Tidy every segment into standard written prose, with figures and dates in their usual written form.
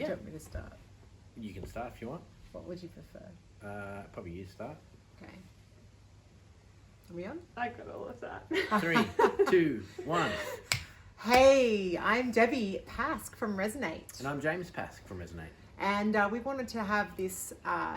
you want me to start? You can start if you want. What would you prefer? Probably you start. Okay. Are we on? I got all of that. 3, 2, 1. Hey, I'm Debbie Pask from Rezinate. And I'm James Pask from Rezinate. And we wanted to have this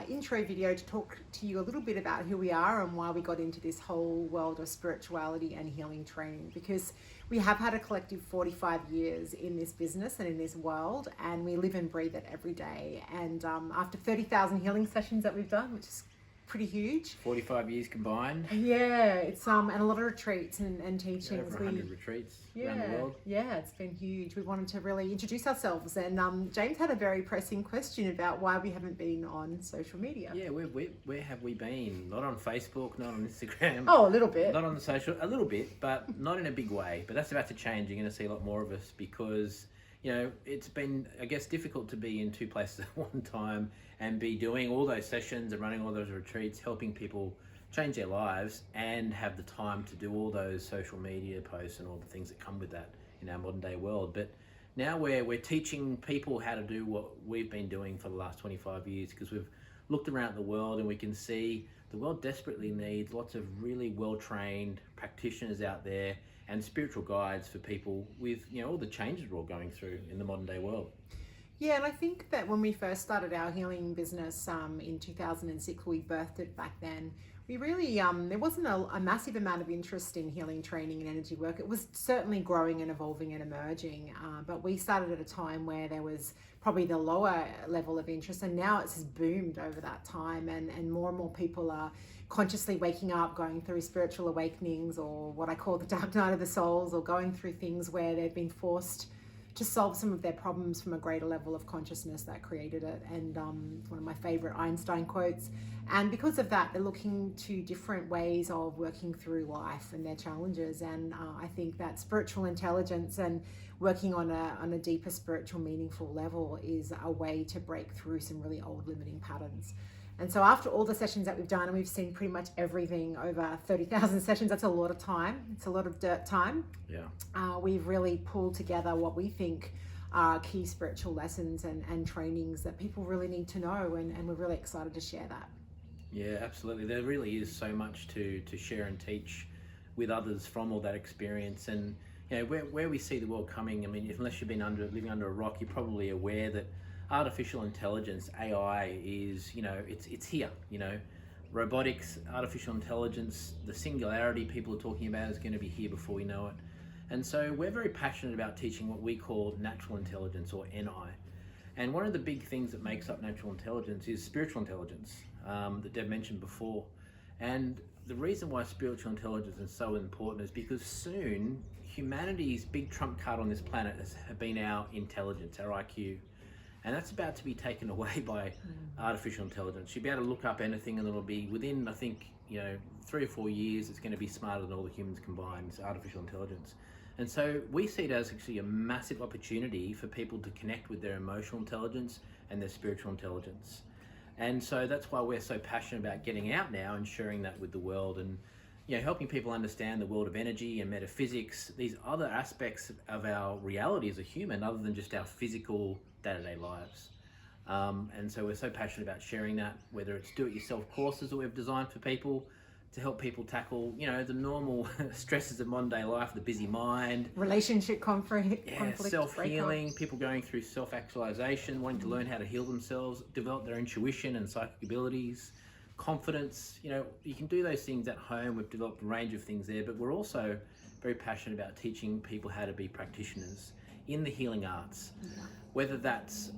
intro video to talk to you a little bit about who we are and why we got into this whole world of spirituality and healing training, because we have had a collective 45 years in this business and in this world, and we live and breathe it every day. And after 30,000 healing sessions that we've done, which is pretty huge. 45 years combined. Yeah, it's and a lot of retreats and teachings. Over 100 retreats around the world. Yeah, it's been huge. We wanted to really introduce ourselves, and James had a very pressing question about why we haven't been on social media. Yeah, where have we been? Not on Facebook, not on Instagram. Oh, a little bit. Not on the social, a little bit, but not in a big way. But that's about to change. You're going to see a lot more of us because, you know, it's been, I guess, difficult to be in two places at one time and be doing all those sessions and running all those retreats, helping people change their lives and have the time to do all those social media posts and all the things that come with that in our modern day world. But now we're teaching people how to do what we've been doing for the last 25 years, because we've looked around the world and we can see the world desperately needs lots of really well-trained practitioners out there and spiritual guides for people with, you know, all the changes we're all going through in the modern day world. Yeah, and I think that when we first started our healing business in 2006, we birthed it back then. We really, there wasn't a massive amount of interest in healing training and energy work. It was certainly growing and evolving and emerging, but we started at a time where there was probably the lower level of interest, and now it's just boomed over that time, and more people are consciously waking up, going through spiritual awakenings, or what I call the dark night of the souls, or going through things where they've been forced to solve some of their problems from a greater level of consciousness that created it. And one of my favorite Einstein quotes. And because of that, they're looking to different ways of working through life and their challenges. And I think that spiritual intelligence and working on a deeper spiritual, meaningful level is a way to break through some really old limiting patterns. And so after all the sessions that we've done, and we've seen pretty much everything over 30,000 sessions, that's a lot of time. It's a lot of dirt time. Yeah. We've really pulled together what we think are key spiritual lessons and trainings that people really need to know. And we're really excited to share that. Yeah, absolutely. There really is so much to share and teach with others from all that experience. And, you know, where we see the world coming, I mean, unless you've been living under a rock, you're probably aware that artificial intelligence, AI, is, you know, it's here. You know, robotics, artificial intelligence, the singularity people are talking about is going to be here before we know it. And so we're very passionate about teaching what we call natural intelligence, or NI. And one of the big things that makes up natural intelligence is spiritual intelligence, that Deb mentioned before. And the reason why spiritual intelligence is so important is because soon humanity's big trump card on this planet has been our intelligence, our IQ. And that's about to be taken away by artificial intelligence. You'll be able to look up anything and it'll be within, I think, 3 or 4 years, it's going to be smarter than all the humans combined. It's artificial intelligence. And so we see it as actually a massive opportunity for people to connect with their emotional intelligence and their spiritual intelligence. And so that's why we're so passionate about getting out now and sharing that with the world, and, you know, helping people understand the world of energy and metaphysics, these other aspects of our reality as a human, other than just our physical day-to-day lives. And so we're so passionate about sharing that, whether it's do-it-yourself courses that we've designed for people to help people tackle, you know, the normal stresses of modern day life, the busy mind, Relationship conflict, self-healing, breakups. people going through self-actualization, wanting to learn how to heal themselves, develop their intuition and psychic abilities, confidence. You know, you can do those things at home. We've developed a range of things there, but we're also very passionate about teaching people how to be practitioners in the healing arts. Yeah. Whether that's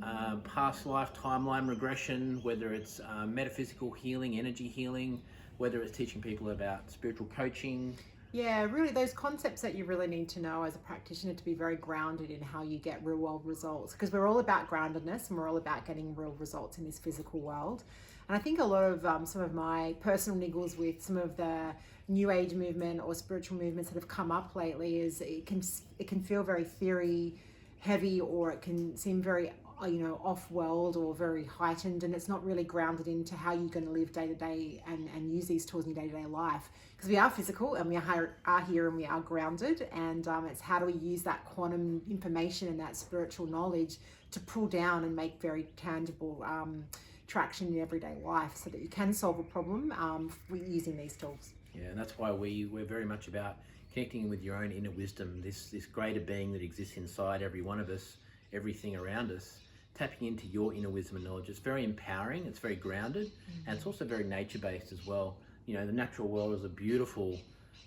past life timeline regression, whether it's metaphysical healing, energy healing, whether it's teaching people about spiritual coaching. Yeah, really those concepts that you really need to know as a practitioner to be very grounded in how you get real world results, because we're all about groundedness and we're all about getting real results in this physical world. And I think a lot of some of my personal niggles with some of the new age movement or spiritual movements that have come up lately is it can feel very theory heavy, or it can seem very off-world or very heightened, and it's not really grounded into how you're going to live day to day and use these tools in your day-to-day life. Because we are physical and we are here and we are grounded, and it's how do we use that quantum information and that spiritual knowledge to pull down and make very tangible traction in everyday life, so that you can solve a problem using these tools. Yeah, and that's why we're very much about connecting with your own inner wisdom, this greater being that exists inside every one of us, everything around us, tapping into your inner wisdom and knowledge. It's very empowering, it's very grounded, and it's also very nature-based as well. The natural world is a beautiful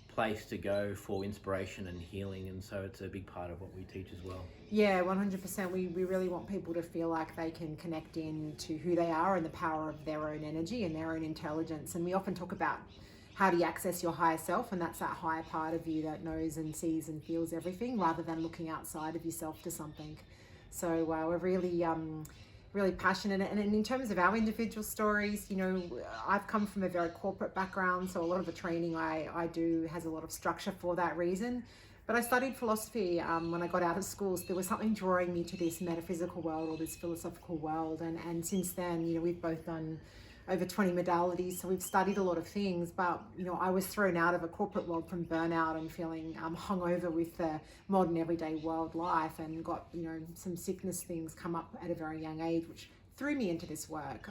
place to go for inspiration and healing, and so it's a big part of what we teach as well. Yeah, 100%. We really want people to feel like they can connect in to who they are and the power of their own energy and their own intelligence. And we often talk about how do you access your higher self, and that's that higher part of you that knows and sees and feels everything, rather than looking outside of yourself to something. So we're really passionate. And in terms of our individual stories, I've come from a very corporate background, so a lot of the training I do has a lot of structure for that reason. But I studied philosophy when I got out of school, so there was something drawing me to this metaphysical world or this philosophical world. And since then, we've both done over 20 modalities, so we've studied a lot of things. But I was thrown out of a corporate world from burnout and feeling hungover with the modern everyday world life, and got some sickness things come up at a very young age, which threw me into this work.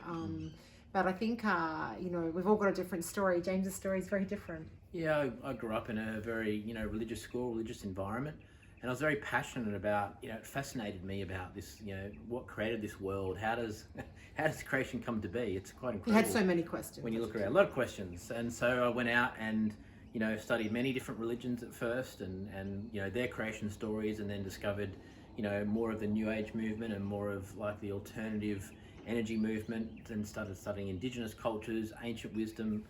But I think we've all got a different story. James's story is very different. Yeah, I grew up in a very religious school, religious environment, and I was very passionate about it fascinated me about this, what created this world. How does creation come to be? It's quite incredible. You had so many questions. When you look around, a lot of questions. And so I went out and studied many different religions at first, and their creation stories, and then discovered more of the New Age movement and more of like the alternative energy movement, and started studying indigenous cultures, ancient wisdom,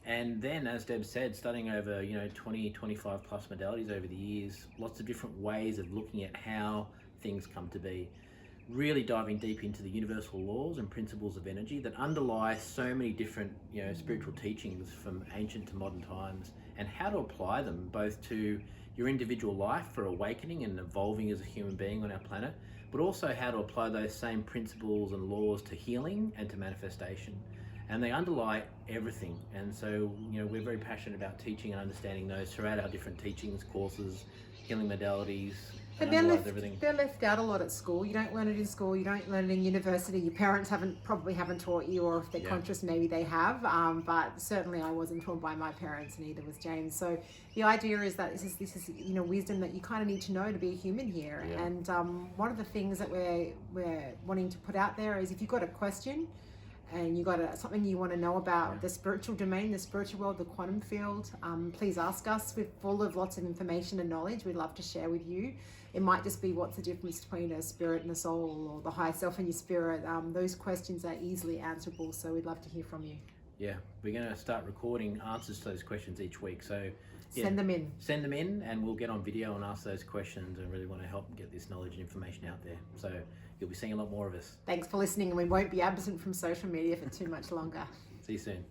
and then, as Deb said, studying over 20, 25 plus modalities over the years, lots of different ways of looking at how things come to be, really diving deep into the universal laws and principles of energy that underlie so many different spiritual teachings from ancient to modern times, and how to apply them both to your individual life for awakening and evolving as a human being on our planet, but also how to apply those same principles and laws to healing and to manifestation. And they underlie everything. And so, we're very passionate about teaching and understanding those throughout our different teachings, courses, healing modalities. But they're left out a lot at school. You don't learn it in school. You don't learn it in university. Your parents probably haven't taught you, or if they're conscious, maybe they have. But certainly, I wasn't taught by my parents, and neither was James. So the idea is that this is wisdom that you kind of need to know to be a human here. Yeah. And one of the things that we're wanting to put out there is, if you've got a question and you got something you want to know about the spiritual domain, the spiritual world, the quantum field, please ask us. We're full of lots of information and knowledge we'd love to share with you. It might just be, what's the difference between a spirit and a soul, or the higher self and your spirit. Those questions are easily answerable, so we'd love to hear from you. Yeah, we're going to start recording answers to those questions each week. So send them in. Send them in, and we'll get on video and ask those questions, and really want to help get this knowledge and information out there. So you'll be seeing a lot more of us. Thanks for listening, and we won't be absent from social media for too much longer. See you soon.